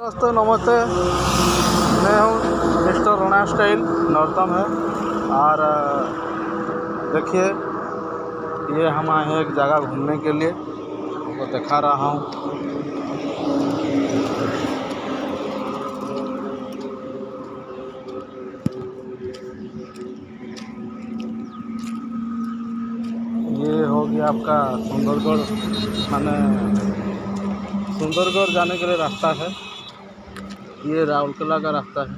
दोस्तों नमस्ते, मैं हूँ मिस्टर रोना स्टाइल नरोत्तम है। और देखिए, ये हम आए हैं एक जगह घूमने के लिए, आपको दिखा रहा हूँ। ये हो गया आपका सुंदरगढ़, माने सुंदरगढ़ जाने के लिए रास्ता है। ये राउरकेला का रास्ता है।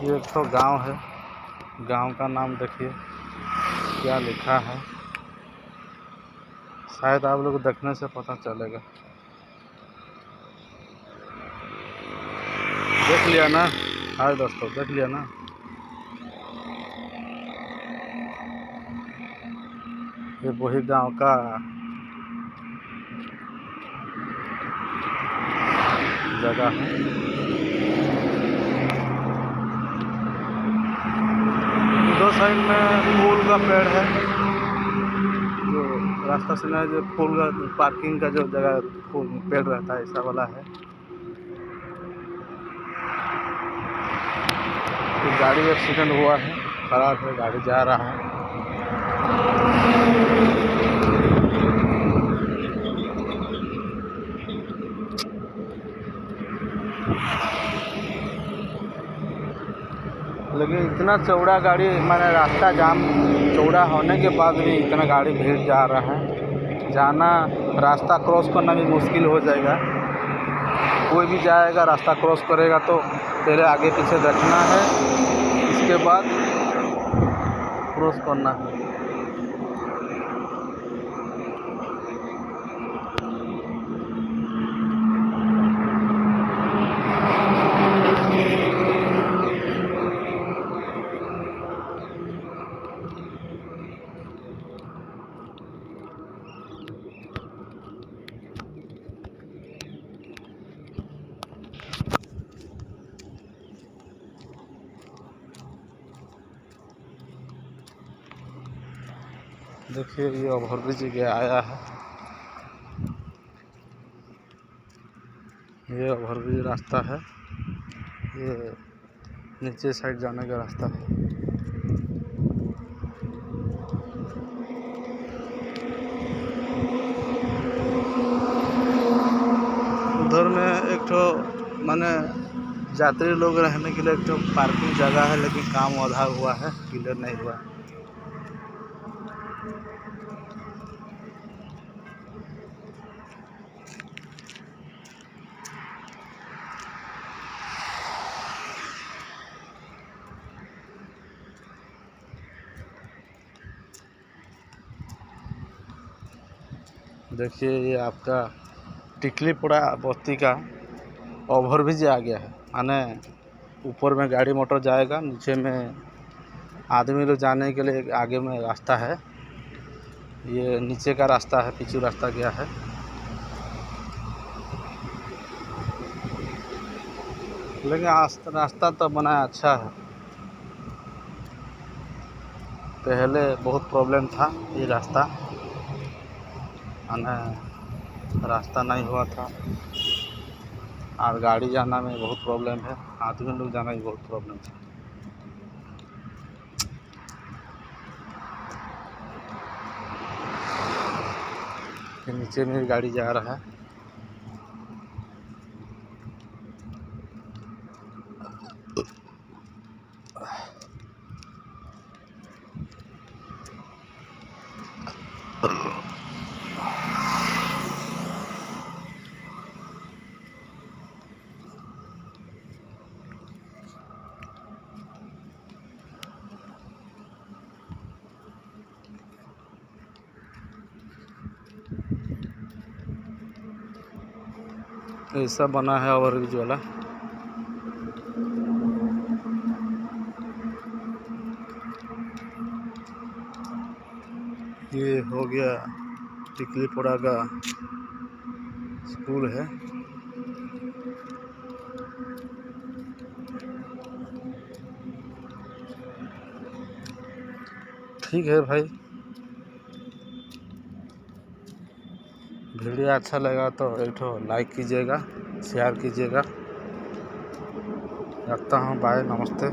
ये एक तो गांव है, गांव का नाम देखिए क्या लिखा है, शायद आप लोग देखने से पता चलेगा। देख लिया ना? हाय दोस्तों, देख लिया ना? ये वही गांव का जगह है। दो साइड में फूल का पेड़ है, जो रास्ता से ना, जो फूल का पार्किंग का जो जगह फूल पेड़ रहता है, ऐसा वाला है। तो गाड़ी एक्सीडेंट हुआ है, खराब है, गाड़ी जा रहा है। लेकिन इतना चौड़ा गाड़ी, माने रास्ता जाम चौड़ा होने के बाद भी इतना गाड़ी भीड़ जा रहा है। जाना, रास्ता क्रॉस करना भी मुश्किल हो जाएगा। कोई भी जाएगा, रास्ता क्रॉस करेगा तो पहले आगे पीछे देखना है, इसके बाद क्रॉस करना है। देखिए, ये ओवरब्रिज गया आया है। ये ओवरब्रिज रास्ता है, ये नीचे साइड जाने का रास्ता है। उधर में एक ठो माने यात्री लोग रहने के लिए एक ठो पार्किंग जगह है, लेकिन काम आधा हुआ है, क्लियर नहीं हुआ। देखिए, ये आपका टिकलीपुरा बस्ती का ओवरब्रिज आ गया है। माने ऊपर में गाड़ी मोटर जाएगा, नीचे में आदमी लोग जाने के लिए आगे में रास्ता है। ये नीचे का रास्ता है, पीछू रास्ता गया है। लेकिन रास्ता तो बना अच्छा है। पहले बहुत प्रॉब्लम था, ये रास्ता आना, रास्ता नहीं हुआ था, और गाड़ी जाना में बहुत प्रॉब्लम है, आदमी लोग जाना में बहुत प्रॉब्लम था। नीचे में गाड़ी जा रहा है। ऐसा बना है ओवरब्रिज वाला। ये हो गया टिकलीपुरा का स्कूल है। ठीक है भाई। वीडियो अच्छा लगा तो एक ठो लाइक कीजिएगा, शेयर कीजिएगा। रखता हूँ, बाय, नमस्ते।